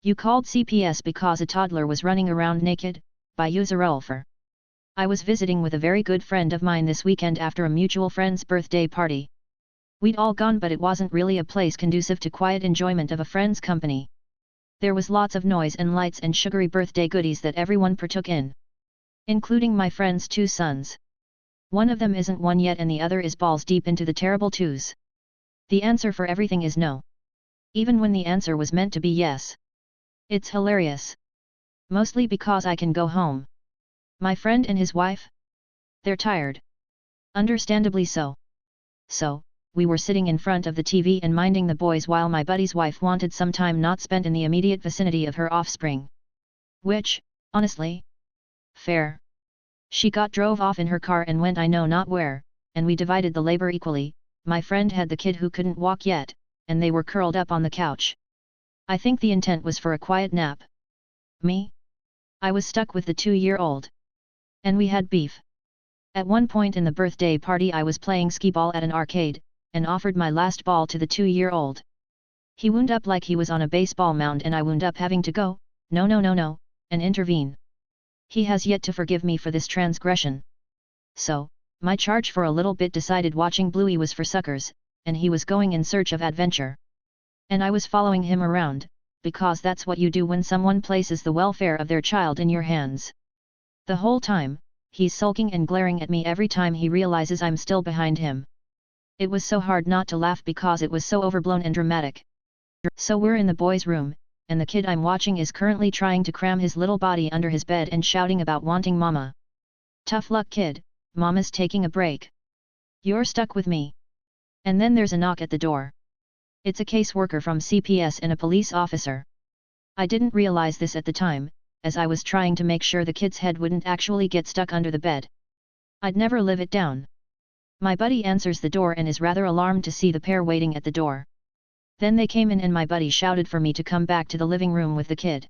You called CPS because a toddler was running around naked, by user Ulfer. I was visiting with a very good friend of mine this weekend after a mutual friend's birthday party. We'd all gone, but it wasn't really a place conducive to quiet enjoyment of a friend's company. There was lots of noise and lights and sugary birthday goodies that everyone partook in. Including my friend's 2 sons. One of them isn't 1 yet and the other is balls deep into the terrible 2s. The answer for everything is no. Even when the answer was meant to be yes. It's hilarious. Mostly because I can go home. My friend and his wife? They're tired. Understandably so. So, we were sitting in front of the TV and minding the boys while my buddy's wife wanted some time not spent in the immediate vicinity of her offspring. Which, honestly, fair. She drove off in her car and went I know not where, and we divided the labor equally. My friend had the kid who couldn't walk yet, and they were curled up on the couch. I think the intent was for a quiet nap. Me? I was stuck with the 2-year-old. And we had beef. At one point in the birthday party I was playing skee-ball at an arcade, and offered my last ball to the 2-year-old. He wound up like he was on a baseball mound and I wound up having to go, no, and intervene. He has yet to forgive me for this transgression. So, my charge for a little bit decided watching Bluey was for suckers, and he was going in search of adventure. And I was following him around, because that's what you do when someone places the welfare of their child in your hands. The whole time, he's sulking and glaring at me every time he realizes I'm still behind him. It was so hard not to laugh because it was so overblown and dramatic. So we're in the boys' room, and the kid I'm watching is currently trying to cram his little body under his bed and shouting about wanting mama. Tough luck, kid, mama's taking a break. You're stuck with me. And then there's a knock at the door. It's a caseworker from CPS and a police officer. I didn't realize this at the time, as I was trying to make sure the kid's head wouldn't actually get stuck under the bed. I'd never live it down. My buddy answers the door and is rather alarmed to see the pair waiting at the door. Then they came in and my buddy shouted for me to come back to the living room with the kid.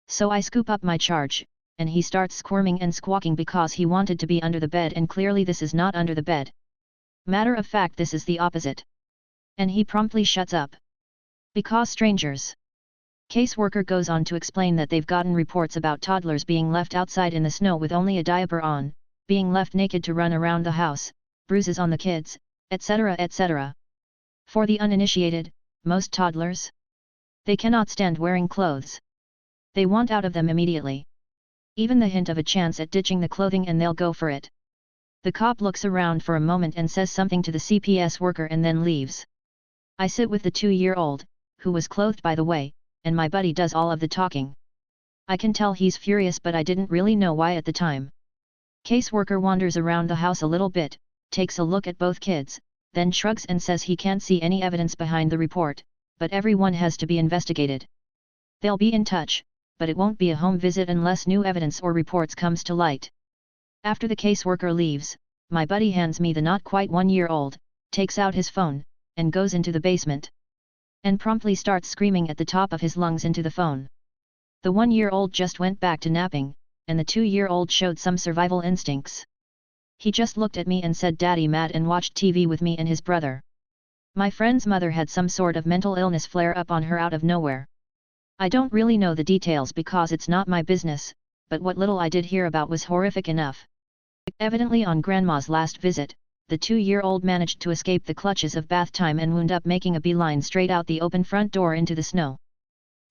So I scoop up my charge, and he starts squirming and squawking because he wanted to be under the bed and clearly this is not under the bed. Matter of fact, this is the opposite. And he promptly shuts up. Because strangers. Caseworker goes on to explain that they've gotten reports about toddlers being left outside in the snow with only a diaper on, being left naked to run around the house, bruises on the kids, etc. etc. For the uninitiated, most toddlers? They cannot stand wearing clothes. They want out of them immediately. Even the hint of a chance at ditching the clothing and they'll go for it. The cop looks around for a moment and says something to the CPS worker and then leaves. I sit with the 2-year-old, who was clothed by the way, and my buddy does all of the talking. I can tell he's furious but I didn't really know why at the time. Caseworker wanders around the house a little bit, takes a look at both kids, then shrugs and says he can't see any evidence behind the report, but everyone has to be investigated. They'll be in touch, but it won't be a home visit unless new evidence or reports comes to light. After the caseworker leaves, my buddy hands me the not quite 1-year-old, takes out his phone, and goes into the basement. And promptly starts screaming at the top of his lungs into the phone. The 1-year-old just went back to napping, and the 2-year-old showed some survival instincts. He just looked at me and said "Daddy" mad and watched TV with me and his brother. My friend's mother had some sort of mental illness flare up on her out of nowhere. I don't really know the details because it's not my business, but what little I did hear about was horrific enough. Evidently on Grandma's last visit, the 2-year-old managed to escape the clutches of bath time and wound up making a beeline straight out the open front door into the snow.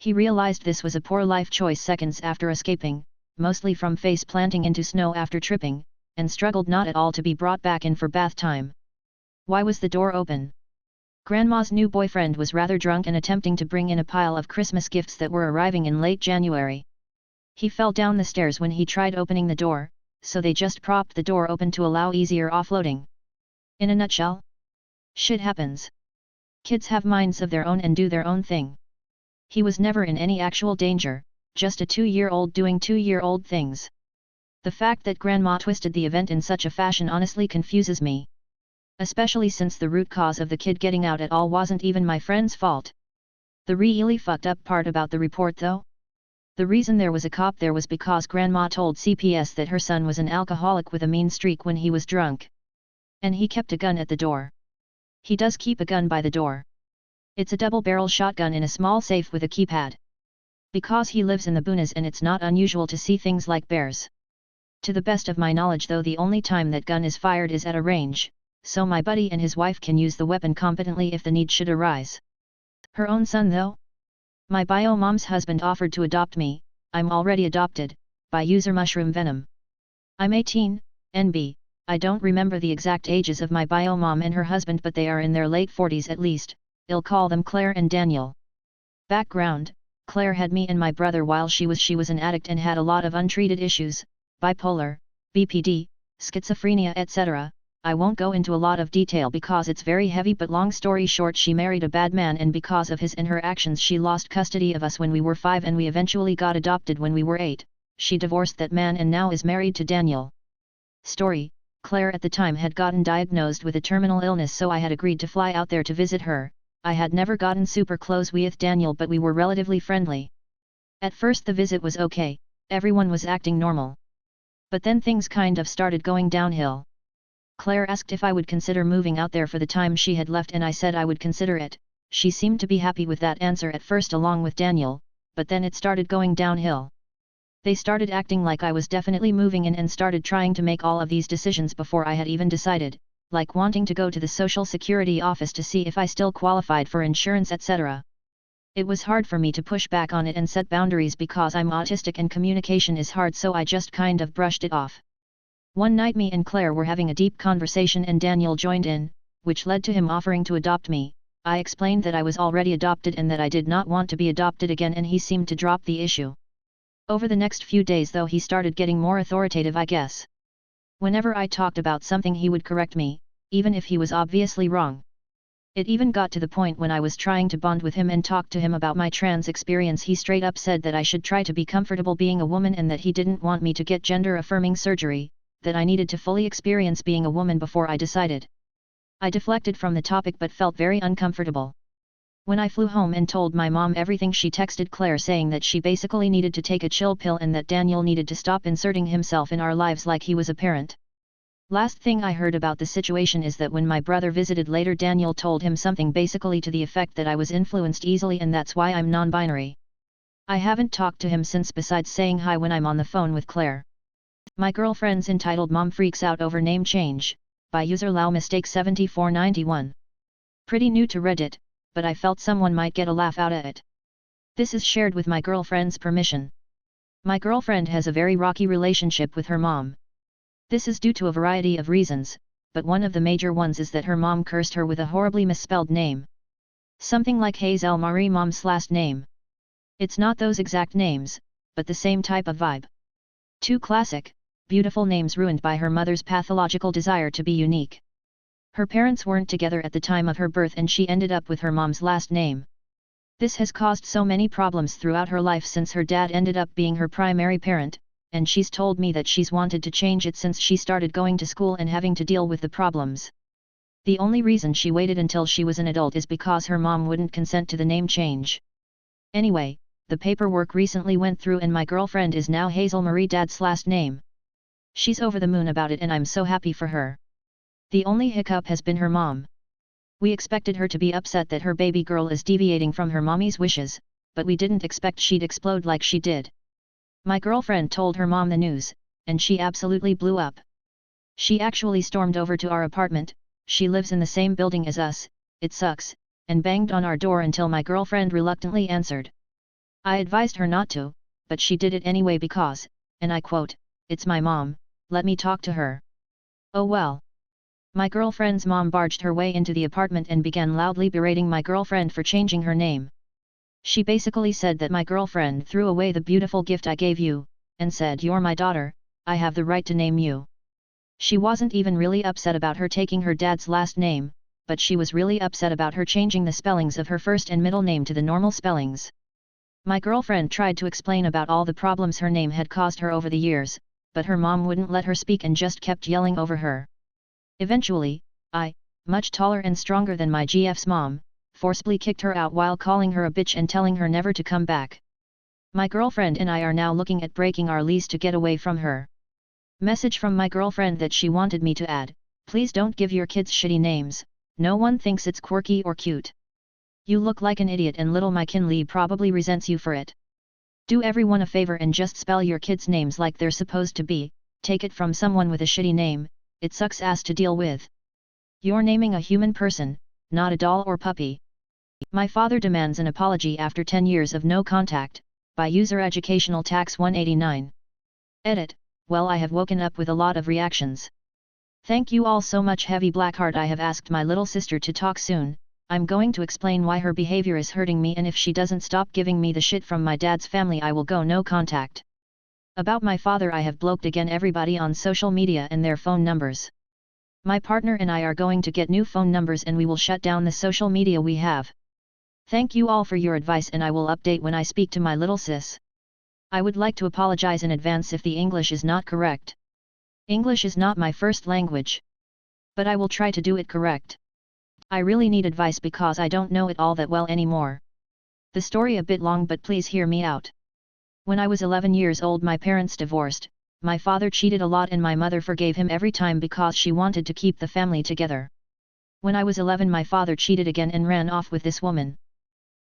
He realized this was a poor life choice seconds after escaping, mostly from face planting into snow after tripping, and struggled not at all to be brought back in for bath time. Why was the door open? Grandma's new boyfriend was rather drunk and attempting to bring in a pile of Christmas gifts that were arriving in late January. He fell down the stairs when he tried opening the door, so they just propped the door open to allow easier offloading. In a nutshell? Shit happens. Kids have minds of their own and do their own thing. He was never in any actual danger, just a 2-year-old doing 2-year-old things. The fact that Grandma twisted the event in such a fashion honestly confuses me. Especially since the root cause of the kid getting out at all wasn't even my friend's fault. The really fucked up part about the report though? The reason there was a cop there was because Grandma told CPS that her son was an alcoholic with a mean streak when he was drunk. And he kept a gun at the door. He does keep a gun by the door. It's a double-barrel shotgun in a small safe with a keypad. Because he lives in the boonies and it's not unusual to see things like bears. To the best of my knowledge though, the only time that gun is fired is at a range, so my buddy and his wife can use the weapon competently if the need should arise. Her own son though? My bio mom's husband offered to adopt me. I'm already adopted, by user Mushroom Venom. I'm 18, NB, I don't remember the exact ages of my bio mom and her husband, but they are in their late 40s at least. I'll call them Claire and Daniel. Background: Claire had me and my brother while she was an addict and had a lot of untreated issues, bipolar, BPD, schizophrenia etc. I won't go into a lot of detail because it's very heavy, but long story short, she married a bad man and because of his and her actions she lost custody of us when we were 5 and we eventually got adopted when we were 8. She divorced that man and now is married to Daniel. Story: Claire at the time had gotten diagnosed with a terminal illness, so I had agreed to fly out there to visit her. I had never gotten super close with Daniel, but we were relatively friendly. At first the visit was okay, everyone was acting normal. But then things kind of started going downhill. Claire asked if I would consider moving out there for the time she had left and I said I would consider it. She seemed to be happy with that answer at first along with Daniel, but then it started going downhill. They started acting like I was definitely moving in and started trying to make all of these decisions before I had even decided, like wanting to go to the Social Security office to see if I still qualified for insurance etc. It was hard for me to push back on it and set boundaries because I'm autistic and communication is hard, so I just kind of brushed it off. One night me and Claire were having a deep conversation and Daniel joined in, which led to him offering to adopt me. I explained that I was already adopted and that I did not want to be adopted again, and he seemed to drop the issue. Over the next few days though, he started getting more authoritative, I guess. Whenever I talked about something he would correct me, even if he was obviously wrong. It even got to the point when I was trying to bond with him and talk to him about my trans experience, he straight up said that I should try to be comfortable being a woman and that he didn't want me to get gender-affirming surgery, that I needed to fully experience being a woman before I decided. I deflected from the topic but felt very uncomfortable. When I flew home and told my mom everything, she texted Claire saying that she basically needed to take a chill pill and that Daniel needed to stop inserting himself in our lives like he was a parent. Last thing I heard about the situation is that when my brother visited later, Daniel told him something basically to the effect that I was influenced easily and that's why I'm non-binary. I haven't talked to him since besides saying hi when I'm on the phone with Claire. My girlfriend's entitled Mom Freaks Out Over Name Change, by user LowMistake7491. Pretty new to Reddit, but I felt someone might get a laugh out of it. This is shared with my girlfriend's permission. My girlfriend has a very rocky relationship with her mom. This is due to a variety of reasons, but one of the major ones is that her mom cursed her with a horribly misspelled name. Something like Hazel Marie mom's last name. It's not those exact names, but the same type of vibe. Two classic, beautiful names ruined by her mother's pathological desire to be unique. Her parents weren't together at the time of her birth and she ended up with her mom's last name. This has caused so many problems throughout her life since her dad ended up being her primary parent, and she's told me that she's wanted to change it since she started going to school and having to deal with the problems. The only reason she waited until she was an adult is because her mom wouldn't consent to the name change. Anyway, the paperwork recently went through and my girlfriend is now Hazel Marie Dad's last name. She's over the moon about it and I'm so happy for her. The only hiccup has been her mom. We expected her to be upset that her baby girl is deviating from her mommy's wishes, but we didn't expect she'd explode like she did. My girlfriend told her mom the news, and she absolutely blew up. She actually stormed over to our apartment, she lives in the same building as us, it sucks, and banged on our door until my girlfriend reluctantly answered. I advised her not to, but she did it anyway because, and I quote, "It's my mom, let me talk to her." Oh well. My girlfriend's mom barged her way into the apartment and began loudly berating my girlfriend for changing her name. She basically said that my girlfriend threw away the beautiful gift I gave you, and said, "You're my daughter, I have the right to name you." She wasn't even really upset about her taking her dad's last name, but she was really upset about her changing the spellings of her first and middle name to the normal spellings. My girlfriend tried to explain about all the problems her name had caused her over the years, but her mom wouldn't let her speak and just kept yelling over her. Eventually, I, much taller and stronger than my GF's mom, forcibly kicked her out while calling her a bitch and telling her never to come back. My girlfriend and I are now looking at breaking our lease to get away from her. Message from my girlfriend that she wanted me to add, "Please don't give your kids shitty names, no one thinks it's quirky or cute. You look like an idiot and little McKinley probably resents you for it." Do everyone a favor and just spell your kids' names like they're supposed to be. Take it from someone with a shitty name, it sucks ass to deal with. You're naming a human person, not a doll or puppy. My father demands an apology after 10 years of no contact, by user Educational Tax 189. Edit, well, I have woken up with a lot of reactions. Thank you all so much, Heavy Blackheart. I have asked my little sister to talk soon. I'm going to explain why her behavior is hurting me, and if she doesn't stop giving me the shit from my dad's family, I will go no contact. About my father, I have blocked again everybody on social media and their phone numbers. My partner and I are going to get new phone numbers and we will shut down the social media we have. Thank you all for your advice, and I will update when I speak to my little sis. I would like to apologize in advance if the English is not correct. English is not my first language. But I will try to do it correct. I really need advice because I don't know it all that well anymore. The story a bit long, but please hear me out. When I was 11 years old, my parents divorced. My father cheated a lot and my mother forgave him every time because she wanted to keep the family together. When I was 11, my father cheated again and ran off with this woman.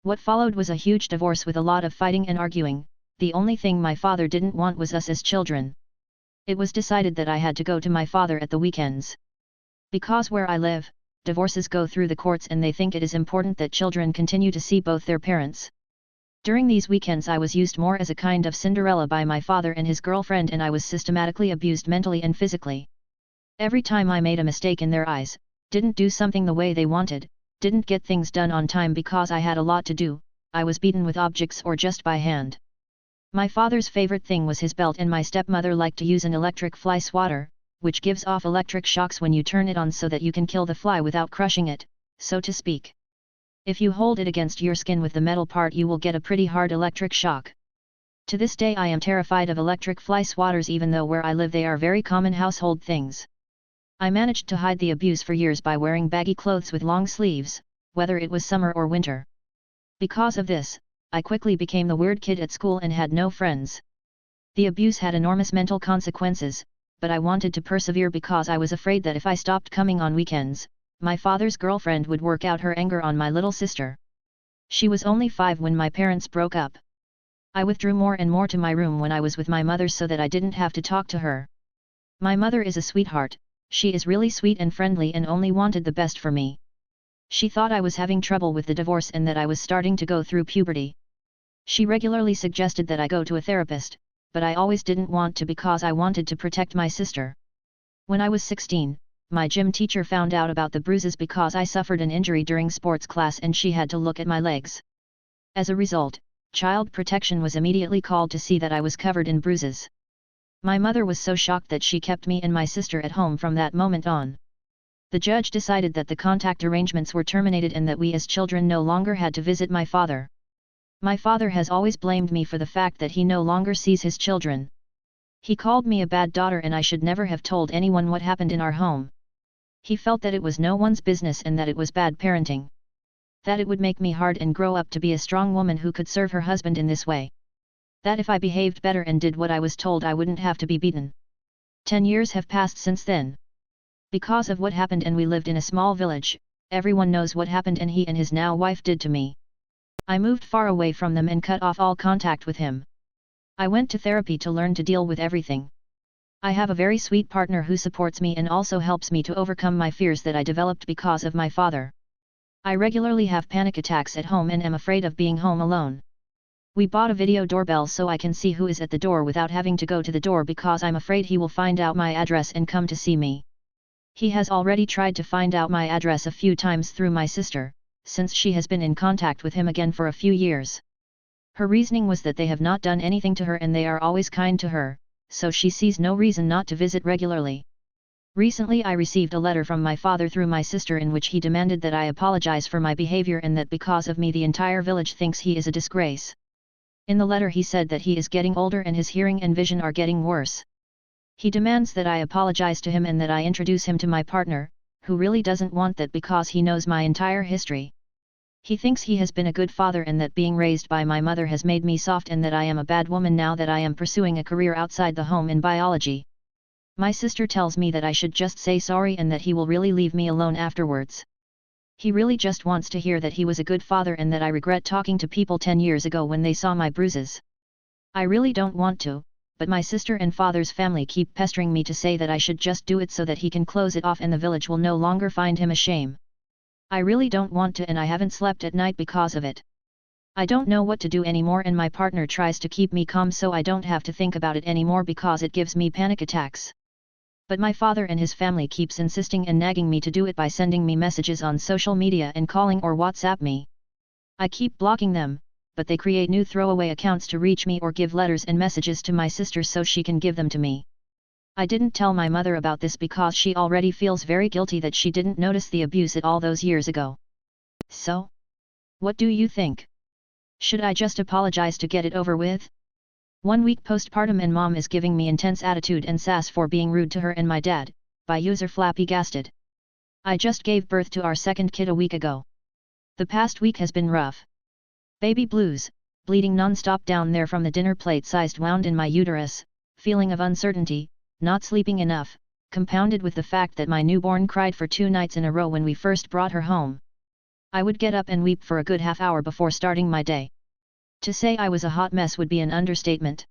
What followed was a huge divorce with a lot of fighting and arguing. The only thing my father didn't want was us as children. It was decided that I had to go to my father at the weekends. Because where I live, divorces go through the courts and they think it is important that children continue to see both their parents. During these weekends I was used more as a kind of Cinderella by my father and his girlfriend, and I was systematically abused mentally and physically. Every time I made a mistake in their eyes, didn't do something the way they wanted, didn't get things done on time because I had a lot to do, I was beaten with objects or just by hand. My father's favorite thing was his belt, and my stepmother liked to use an electric fly swatter, which gives off electric shocks when you turn it on so that you can kill the fly without crushing it, so to speak. If you hold it against your skin with the metal part, you will get a pretty hard electric shock. To this day I am terrified of electric fly swatters, even though where I live they are very common household things. I managed to hide the abuse for years by wearing baggy clothes with long sleeves, whether it was summer or winter. Because of this, I quickly became the weird kid at school and had no friends. The abuse had enormous mental consequences, but I wanted to persevere because I was afraid that if I stopped coming on weekends, my father's girlfriend would work out her anger on my little sister. She was only 5 when my parents broke up. I withdrew more and more to my room when I was with my mother so that I didn't have to talk to her. My mother is a sweetheart. She is really sweet and friendly and only wanted the best for me. She thought I was having trouble with the divorce and that I was starting to go through puberty. She regularly suggested that I go to a therapist, but I always didn't want to because I wanted to protect my sister. When I was 16, my gym teacher found out about the bruises because I suffered an injury during sports class and she had to look at my legs. As a result, child protection was immediately called to see that I was covered in bruises. My mother was so shocked that she kept me and my sister at home from that moment on. The judge decided that the contact arrangements were terminated and that we as children no longer had to visit my father. My father has always blamed me for the fact that he no longer sees his children. He called me a bad daughter and I should never have told anyone what happened in our home. He felt that it was no one's business and that it was bad parenting. That it would make me hard and grow up to be a strong woman who could serve her husband in this way. That if I behaved better and did what I was told, I wouldn't have to be beaten. 10 years have passed since then. Because of what happened, and we lived in a small village, everyone knows what happened and he and his now wife did to me. I moved far away from them and cut off all contact with him. I went to therapy to learn to deal with everything. I have a very sweet partner who supports me and also helps me to overcome my fears that I developed because of my father. I regularly have panic attacks at home and am afraid of being home alone. We bought a video doorbell so I can see who is at the door without having to go to the door because I'm afraid he will find out my address and come to see me. He has already tried to find out my address a few times through my sister, since she has been in contact with him again for a few years. Her reasoning was that they have not done anything to her and they are always kind to her, so she sees no reason not to visit regularly. Recently I received a letter from my father through my sister in which he demanded that I apologize for my behavior and that because of me the entire village thinks he is a disgrace. In the letter he said that he is getting older and his hearing and vision are getting worse. He demands that I apologize to him and that I introduce him to my partner, who really doesn't want that because he knows my entire history. He thinks he has been a good father and that being raised by my mother has made me soft and that I am a bad woman now that I am pursuing a career outside the home in biology. My sister tells me that I should just say sorry and that he will really leave me alone afterwards. He really just wants to hear that he was a good father and that I regret talking to people 10 years ago when they saw my bruises. I really don't want to, but my sister and father's family keep pestering me to say that I should just do it so that he can close it off and the village will no longer find him a shame. I really don't want to and I haven't slept at night because of it. I don't know what to do anymore and my partner tries to keep me calm so I don't have to think about it anymore because it gives me panic attacks. But my father and his family keeps insisting and nagging me to do it by sending me messages on social media and calling or WhatsApp me. I keep blocking them, but they create new throwaway accounts to reach me or give letters and messages to my sister so she can give them to me. I didn't tell my mother about this because she already feels very guilty that she didn't notice the abuse at all those years ago. So? What do you think? Should I just apologize to get it over with? 1 week postpartum and mom is giving me intense attitude and sass for being rude to her and my dad, by user Flappy Gasted. I just gave birth to our second kid a week ago. The past week has been rough. Baby blues, bleeding non-stop down there from the dinner plate sized wound in my uterus, feeling of uncertainty, not sleeping enough, compounded with the fact that my newborn cried for 2 nights in a row when we first brought her home. I would get up and weep for a good half hour before starting my day. To say I was a hot mess would be an understatement.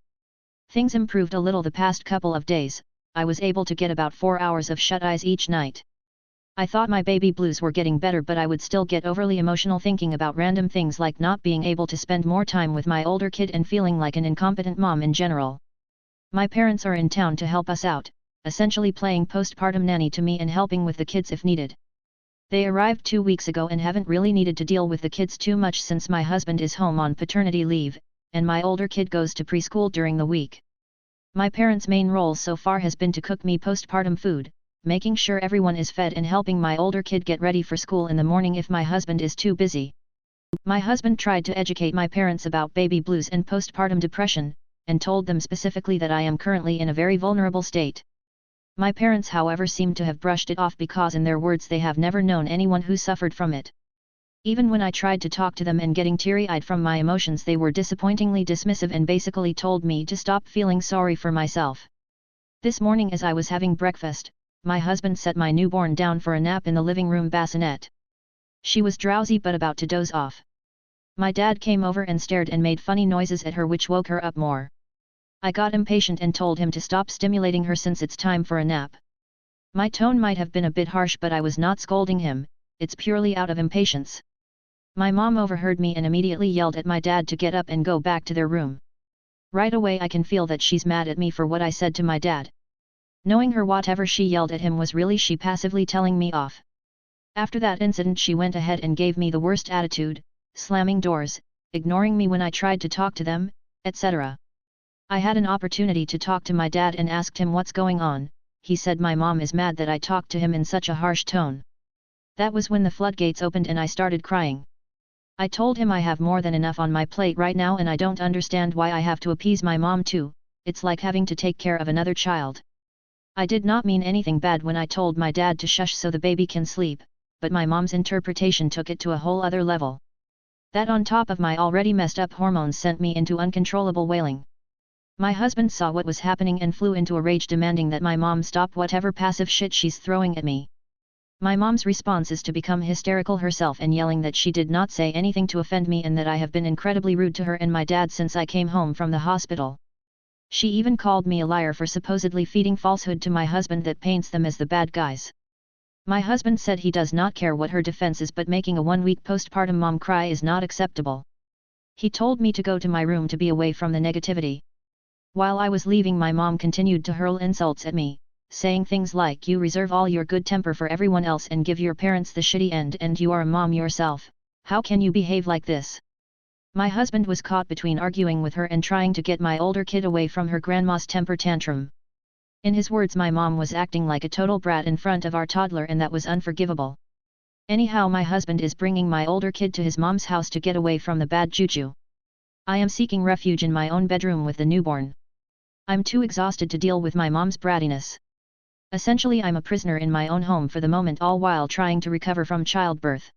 Things improved a little the past couple of days. I was able to get about 4 hours of shut-eyes each night. I thought my baby blues were getting better but I would still get overly emotional thinking about random things like not being able to spend more time with my older kid and feeling like an incompetent mom in general. My parents are in town to help us out, essentially playing postpartum nanny to me and helping with the kids if needed. They arrived 2 weeks ago and haven't really needed to deal with the kids too much since my husband is home on paternity leave, and my older kid goes to preschool during the week. My parents' main role so far has been to cook me postpartum food, making sure everyone is fed and helping my older kid get ready for school in the morning if my husband is too busy. My husband tried to educate my parents about baby blues and postpartum depression, and told them specifically that I am currently in a very vulnerable state. My parents however seem to have brushed it off because in their words they have never known anyone who suffered from it. Even when I tried to talk to them and getting teary-eyed from my emotions they were disappointingly dismissive and basically told me to stop feeling sorry for myself. This morning as I was having breakfast, my husband set my newborn down for a nap in the living room bassinet. She was drowsy but about to doze off. My dad came over and stared and made funny noises at her which woke her up more. I got impatient and told him to stop stimulating her since it's time for a nap. My tone might have been a bit harsh but I was not scolding him, it's purely out of impatience. My mom overheard me and immediately yelled at my dad to get up and go back to their room. Right away I can feel that she's mad at me for what I said to my dad. Knowing her whatever she yelled at him was really she passively telling me off. After that incident she went ahead and gave me the worst attitude, slamming doors, ignoring me when I tried to talk to them, etc. I had an opportunity to talk to my dad and asked him what's going on. He said my mom is mad that I talked to him in such a harsh tone. That was when the floodgates opened and I started crying. I told him I have more than enough on my plate right now and I don't understand why I have to appease my mom too, it's like having to take care of another child. I did not mean anything bad when I told my dad to shush so the baby can sleep, but my mom's interpretation took it to a whole other level. That on top of my already messed up hormones sent me into uncontrollable wailing. My husband saw what was happening and flew into a rage demanding that my mom stop whatever passive shit she's throwing at me. My mom's response is to become hysterical herself and yelling that she did not say anything to offend me and that I have been incredibly rude to her and my dad since I came home from the hospital. She even called me a liar for supposedly feeding falsehood to my husband that paints them as the bad guys. My husband said he does not care what her defense is but making a 1-week postpartum mom cry is not acceptable. He told me to go to my room to be away from the negativity. While I was leaving my mom continued to hurl insults at me, saying things like you reserve all your good temper for everyone else and give your parents the shitty end and you are a mom yourself, how can you behave like this? My husband was caught between arguing with her and trying to get my older kid away from her grandma's temper tantrum. In his words my mom was acting like a total brat in front of our toddler and that was unforgivable. Anyhow my husband is bringing my older kid to his mom's house to get away from the bad juju. I am seeking refuge in my own bedroom with the newborn. I'm too exhausted to deal with my mom's brattiness. Essentially I'm a prisoner in my own home for the moment all while trying to recover from childbirth.